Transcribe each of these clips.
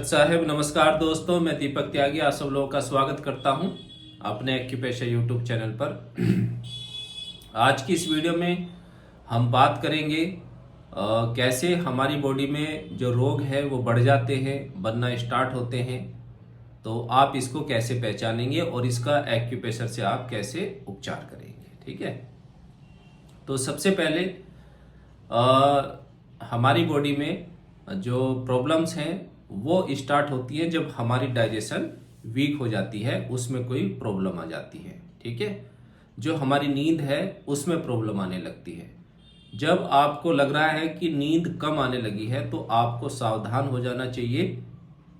साहब नमस्कार दोस्तों, मैं दीपक त्यागी आप सब लोगों का स्वागत करता हूं अपने एक्यूप्रेशर यूट्यूब चैनल पर। आज की इस वीडियो में हम बात करेंगे कैसे हमारी बॉडी में जो रोग है वो बढ़ जाते हैं, बनना स्टार्ट होते हैं। तो आप इसको कैसे पहचानेंगे और इसका एक्यूप्रेशर से आप कैसे उपचार करेंगे, ठीक है। तो सबसे पहले हमारी बॉडी में जो प्रॉब्लम्स हैं वो स्टार्ट होती है जब हमारी डाइजेशन वीक हो जाती है, उसमें कोई प्रॉब्लम आ जाती है, ठीक है। जो हमारी नींद है उसमें प्रॉब्लम आने लगती है। जब आपको लग रहा है कि नींद कम आने लगी है तो आपको सावधान हो जाना चाहिए।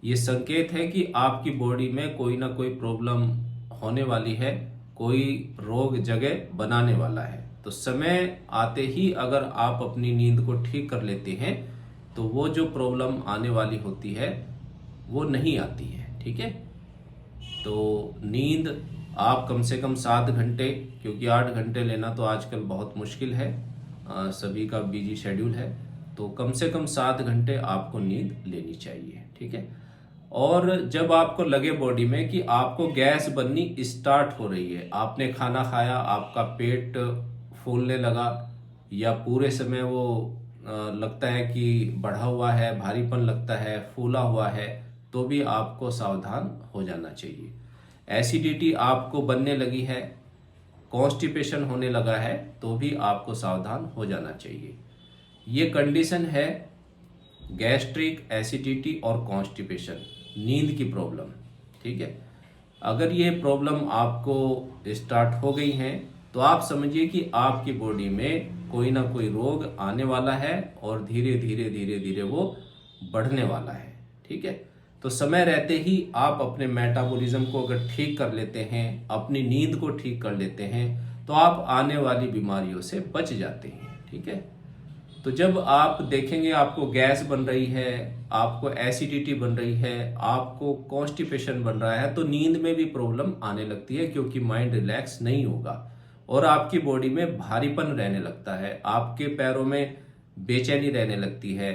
ये संकेत है कि आपकी बॉडी में कोई ना कोई प्रॉब्लम होने वाली है, कोई रोग जगह बनाने वाला है। तो समय आते ही अगर आप अपनी नींद को ठीक कर लेते हैं तो वो जो प्रॉब्लम आने वाली होती है वो नहीं आती है, ठीक है। तो नींद आप कम से कम 7 घंटे, क्योंकि 8 घंटे लेना तो आजकल बहुत मुश्किल है, सभी का बिजी शेड्यूल है। तो कम से कम 7 घंटे आपको नींद लेनी चाहिए, ठीक है। और जब आपको लगे बॉडी में कि आपको गैस बननी स्टार्ट हो रही है, आपने खाना खाया, आपका पेट फूलने लगा या पूरे समय वो लगता है कि बढ़ा हुआ है, भारीपन लगता है, फूला हुआ है, तो भी आपको सावधान हो जाना चाहिए। एसिडिटी आपको बनने लगी है, कॉन्स्टिपेशन होने लगा है, तो भी आपको सावधान हो जाना चाहिए। ये कंडीशन है गैस्ट्रिक, एसिडिटी और कॉन्स्टिपेशन, नींद की प्रॉब्लम, ठीक है। अगर ये प्रॉब्लम आपको स्टार्ट हो गई है तो आप समझिए कि आपकी बॉडी में कोई ना कोई रोग आने वाला है और धीरे धीरे धीरे धीरे वो बढ़ने वाला है, ठीक है। तो समय रहते ही आप अपने मेटाबॉलिज्म को अगर ठीक कर लेते हैं, अपनी नींद को ठीक कर लेते हैं, तो आप आने वाली बीमारियों से बच जाते हैं, ठीक है। तो जब आप देखेंगे आपको गैस बन रही है, आपको एसिडिटी बन रही है, आपको कॉन्स्टिपेशन बन रहा है, तो नींद में भी प्रॉब्लम आने लगती है, क्योंकि माइंड रिलैक्स नहीं होगा और आपकी बॉडी में भारीपन रहने लगता है, आपके पैरों में बेचैनी रहने लगती है,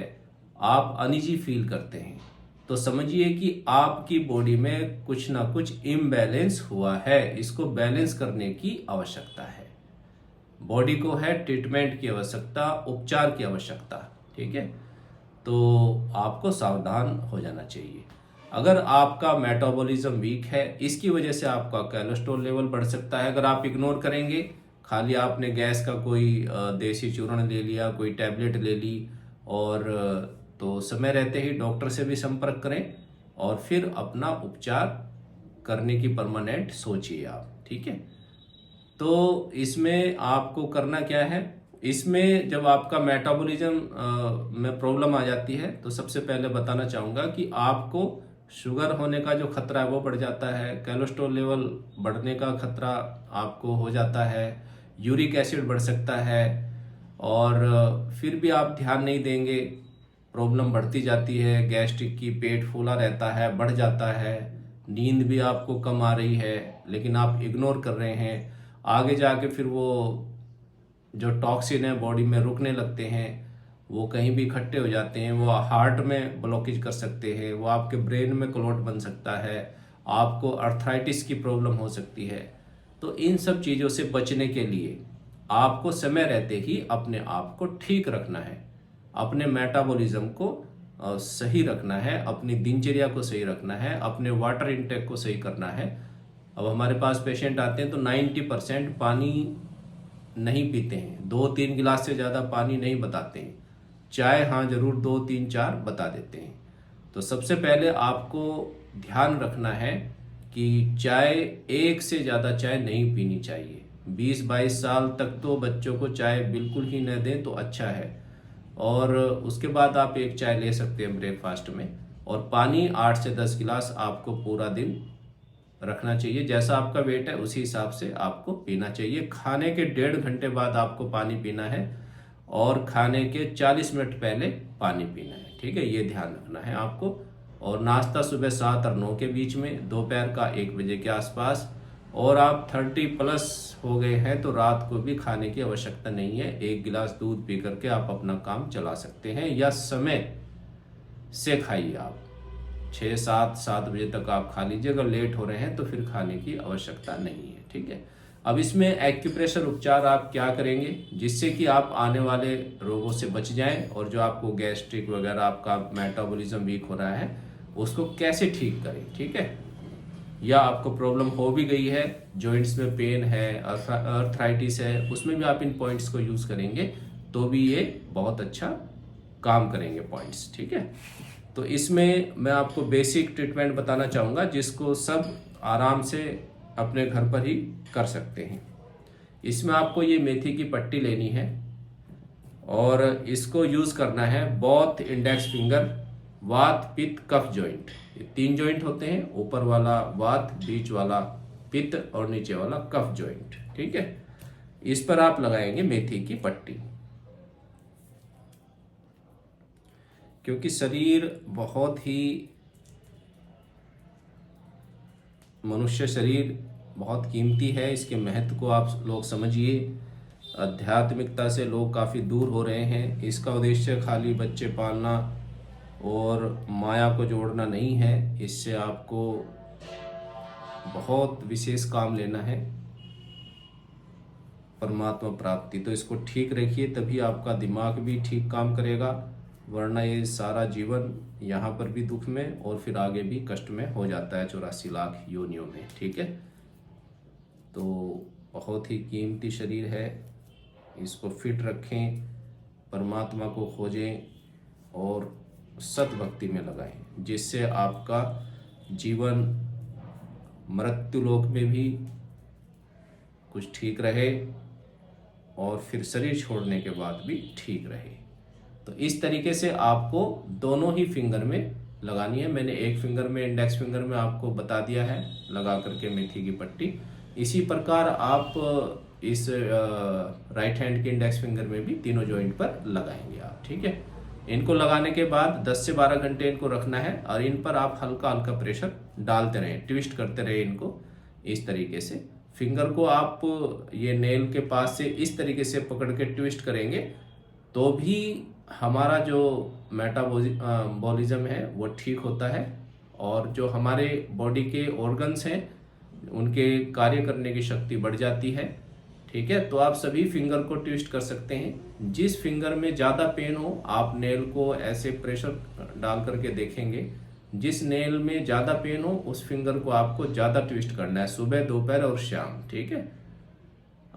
आप अनईजी फील करते हैं। तो समझिए कि आपकी बॉडी में कुछ ना कुछ इम्बैलेंस हुआ है, इसको बैलेंस करने की आवश्यकता है। बॉडी को है ट्रीटमेंट की आवश्यकता, उपचार की आवश्यकता, ठीक है। तो आपको सावधान हो जाना चाहिए। अगर आपका मेटाबॉलिज्म वीक है, इसकी वजह से आपका कोलेस्ट्रॉल लेवल बढ़ सकता है। अगर आप इग्नोर करेंगे, खाली आपने गैस का कोई देसी चूर्ण ले लिया, कोई टैबलेट ले ली, और तो समय रहते ही डॉक्टर से भी संपर्क करें और फिर अपना उपचार करने की परमानेंट सोचिए आप, ठीक है। तो इसमें आपको करना क्या है, इसमें जब आपका मेटाबॉलिज्म में प्रॉब्लम आ जाती है तो सबसे पहले बताना चाहूँगा कि आपको शुगर होने का जो खतरा है वो बढ़ जाता है, कोलेस्ट्रॉल लेवल बढ़ने का खतरा आपको हो जाता है, यूरिक एसिड बढ़ सकता है, और फिर भी आप ध्यान नहीं देंगे, प्रॉब्लम बढ़ती जाती है, गैस्ट्रिक की, पेट फूला रहता है, बढ़ जाता है, नींद भी आपको कम आ रही है लेकिन आप इग्नोर कर रहे हैं। आगे जाके फिर वो जो टॉक्सिन है बॉडी में रुकने लगते हैं, वो कहीं भी इकट्ठे हो जाते हैं, वो हार्ट में ब्लॉकेज कर सकते हैं, वो आपके ब्रेन में क्लॉट बन सकता है, आपको अर्थराइटिस की प्रॉब्लम हो सकती है। तो इन सब चीज़ों से बचने के लिए आपको समय रहते ही अपने आप को ठीक रखना है, अपने मेटाबॉलिज्म को सही रखना है, अपनी दिनचर्या को सही रखना है, अपने वाटर इंटेक को सही करना है। अब हमारे पास पेशेंट आते हैं तो 90% पानी नहीं पीते हैं, 2-3 गिलास से ज़्यादा पानी नहीं बताते हैं। चाय हाँ ज़रूर 2-3-4 बता देते हैं। तो सबसे पहले आपको ध्यान रखना है कि चाय, एक से ज़्यादा चाय नहीं पीनी चाहिए। 20-22 साल तक तो बच्चों को चाय बिल्कुल ही न दें तो अच्छा है, और उसके बाद आप एक चाय ले सकते हैं ब्रेकफास्ट में। और पानी 8 से 10 गिलास आपको पूरा दिन रखना चाहिए, जैसा आपका वेट है उसी हिसाब से आपको पीना चाहिए। खाने के 1.5 घंटे बाद आपको पानी पीना है और खाने के 40 मिनट पहले पानी पीना है, ठीक है, ये ध्यान रखना है आपको। और नाश्ता सुबह 7 और 9 के बीच में, दोपहर का 1 बजे के आसपास। और आप 30+ हो गए हैं तो रात को भी खाने की आवश्यकता नहीं है, 1 गिलास दूध पी करके आप अपना काम चला सकते हैं, या समय से खाइए आप। 6-7 बजे तक आप खा लीजिए। अगर लेट हो रहे हैं तो फिर खाने की आवश्यकता नहीं है, ठीक है। अब इसमें एक्यूप्रेशर उपचार आप क्या करेंगे जिससे कि आप आने वाले रोगों से बच जाएं, और जो आपको गैस्ट्रिक वगैरह आपका मेटाबॉलिज्म वीक हो रहा है उसको कैसे ठीक करें, ठीक है। या आपको प्रॉब्लम हो भी गई है, जॉइंट्स में पेन है, अर्थराइटिस है, उसमें भी आप इन पॉइंट्स को यूज करेंगे तो भी ये बहुत अच्छा काम करेंगे पॉइंट्स, ठीक है। तो इसमें मैं आपको बेसिक ट्रीटमेंट बताना चाहूँगा जिसको सब आराम से अपने घर पर ही कर सकते हैं। इसमें आपको ये मेथी की पट्टी लेनी है और इसको यूज करना है बोथ इंडेक्स फिंगर, वात पित्त कफ जॉइंट। ये 3 जॉइंट होते हैं, ऊपर वाला वात, बीच वाला पित्त और नीचे वाला कफ जॉइंट, ठीक है। इस पर आप लगाएंगे मेथी की पट्टी। क्योंकि शरीर बहुत ही, मनुष्य शरीर बहुत कीमती है, इसके महत्व को आप लोग समझिए। आध्यात्मिकता से लोग काफ़ी दूर हो रहे हैं। इसका उद्देश्य खाली बच्चे पालना और माया को जोड़ना नहीं है, इससे आपको बहुत विशेष काम लेना है, परमात्मा प्राप्ति। तो इसको ठीक रखिए तभी आपका दिमाग भी ठीक काम करेगा, वरना ये सारा जीवन यहाँ पर भी दुख में और फिर आगे भी कष्ट में हो जाता है 84 लाख योनियों में, ठीक है। तो बहुत ही कीमती शरीर है, इसको फिट रखें, परमात्मा को खोजें और सत भक्ति में लगाएं, जिससे आपका जीवन मृत्यु लोक में भी कुछ ठीक रहे और फिर शरीर छोड़ने के बाद भी ठीक रहे। तो इस तरीके से आपको दोनों ही फिंगर में लगानी है। मैंने एक फिंगर में, इंडेक्स फिंगर में आपको बता दिया है लगा करके मेथी की पट्टी। इसी प्रकार आप इस राइट हैंड के इंडेक्स फिंगर में भी तीनों जॉइंट पर लगाएंगे आप, ठीक है। इनको लगाने के बाद 10 से 12 घंटे इनको रखना है और इन पर आप हल्का हल्का प्रेशर डालते रहें, ट्विस्ट करते रहे इनको इस तरीके से। फिंगर को आप ये नेल के पास से इस तरीके से पकड़ के ट्विस्ट करेंगे तो भी हमारा जो मेटाबॉलिज्म है वो ठीक होता है और जो हमारे बॉडी के ऑर्गन्स हैं उनके कार्य करने की शक्ति बढ़ जाती है, ठीक है। तो आप सभी फिंगर को ट्विस्ट कर सकते हैं। जिस फिंगर में ज़्यादा पेन हो आप नेल को ऐसे प्रेशर डाल करके देखेंगे, जिस नेल में ज़्यादा पेन हो उस फिंगर को आपको ज़्यादा ट्विस्ट करना है, सुबह, दोपहर और शाम, ठीक है।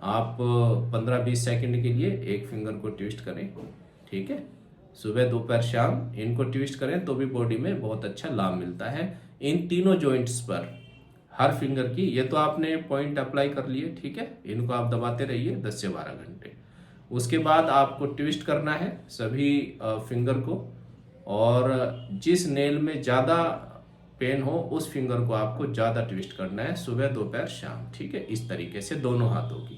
आप 15-20 सेकंड के लिए एक फिंगर को ट्विस्ट करें, ठीक है। सुबह, दोपहर, शाम इनको ट्विस्ट करें तो भी बॉडी में बहुत अच्छा लाभ मिलता है। इन तीनों जॉइंट्स पर हर फिंगर की, ये तो आपने पॉइंट अप्लाई कर लिए, ठीक है। इनको आप दबाते रहिए 10 से 12 घंटे। उसके बाद आपको ट्विस्ट करना है सभी फिंगर को और जिस नेल में ज़्यादा पेन हो उस फिंगर को आपको ज़्यादा ट्विस्ट करना है, सुबह, दोपहर, शाम, ठीक है। इस तरीके से दोनों हाथों की।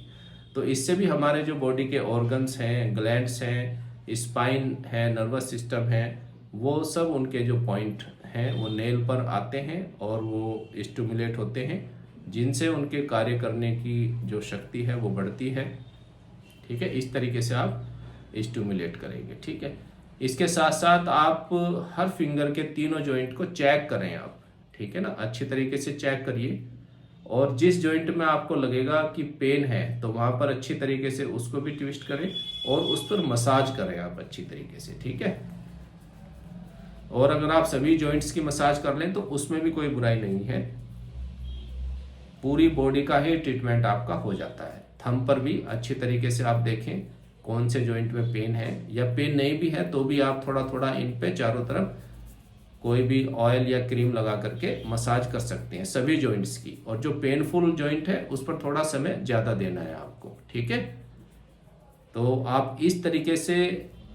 तो इससे भी हमारे जो बॉडी के ऑर्गन्स हैं, ग्लैंड्स हैं, स्पाइन है, नर्वस सिस्टम है, वो सब उनके जो पॉइंट हैं वो नेल पर आते हैं और वो स्टिमुलेट होते हैं, जिनसे उनके कार्य करने की जो शक्ति है वो बढ़ती है, ठीक है। इस तरीके से आप स्टिमुलेट करेंगे, ठीक है। इसके साथ साथ आप हर फिंगर के तीनों जॉइंट को चेक करें आप, ठीक है ना, अच्छी तरीके से चेक करिए और जिस जॉइंट में आपको लगेगा कि पेन है तो वहां पर अच्छी तरीके से उसको भी ट्विस्ट करें और उस पर मसाज करें आप अच्छी तरीके से, ठीक है। और अगर आप सभी जॉइंट्स की मसाज कर लें तो उसमें भी कोई बुराई नहीं है, पूरी बॉडी का ही ट्रीटमेंट आपका हो जाता है। थंब पर भी अच्छी तरीके से आप देखें कौन से जॉइंट में पेन है, या पेन नहीं भी है तो भी आप थोड़ा थोड़ा इन पे चारों तरफ कोई भी ऑयल या क्रीम लगा करके मसाज कर सकते हैं सभी जॉइंट्स की। और जो पेनफुल जॉइंट है उस पर थोड़ा समय ज़्यादा देना है आपको, ठीक है। तो आप इस तरीके से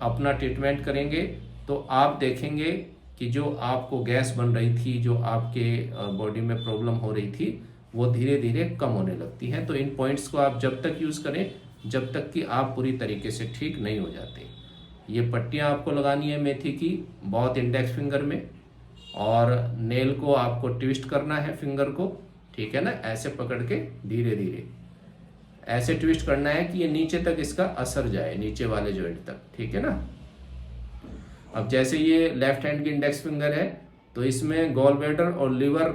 अपना ट्रीटमेंट करेंगे तो आप देखेंगे कि जो आपको गैस बन रही थी, जो आपके बॉडी में प्रॉब्लम हो रही थी, वो धीरे धीरे कम होने लगती है। तो इन पॉइंट्स को आप जब तक यूज़ करें जब तक कि आप पूरी तरीके से ठीक नहीं हो जाते। ये पट्टियाँ आपको लगानी है मेथी की बहुत इंडेक्स फिंगर में और नेल को आपको ट्विस्ट करना है फिंगर को, ठीक है ना, ऐसे पकड़ के धीरे धीरे ऐसे ट्विस्ट करना है कि ये नीचे तक इसका असर जाए, नीचे वाले जॉइंट तक, ठीक है ना। अब जैसे ये लेफ्ट हैंड की इंडेक्स फिंगर है तो इसमें गॉल ब्लैडर और लिवर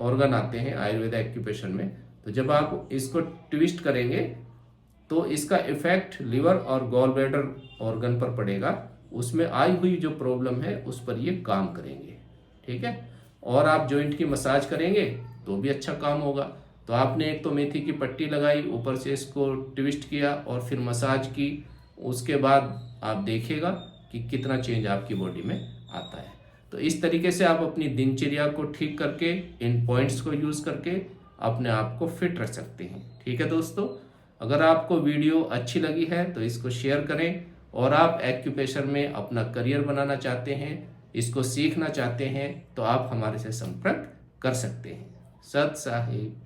ऑर्गन आते हैं आयुर्वेद एक्यूप्रेशर में। तो जब आप इसको ट्विस्ट करेंगे तो इसका इफेक्ट लिवर और गॉल ब्लैडर ऑर्गन पर पड़ेगा, उसमें आई हुई जो प्रॉब्लम है उस पर ये काम करेंगे, ठीक है। और आप जॉइंट की मसाज करेंगे तो भी अच्छा काम होगा। तो आपने एक तो मेथी की पट्टी लगाई, ऊपर से इसको ट्विस्ट किया और फिर मसाज की, उसके बाद आप देखिएगा कि कितना चेंज आपकी बॉडी में आता है। तो इस तरीके से आप अपनी दिनचर्या को ठीक करके इन पॉइंट्स को यूज़ करके अपने आप को फिट रख सकते हैं, ठीक है दोस्तों। अगर आपको वीडियो अच्छी लगी है तो इसको शेयर करें, और आप एक्यूप्रेशर में अपना करियर बनाना चाहते हैं, इसको सीखना चाहते हैं, तो आप हमारे से संपर्क कर सकते हैं। सत साहिब।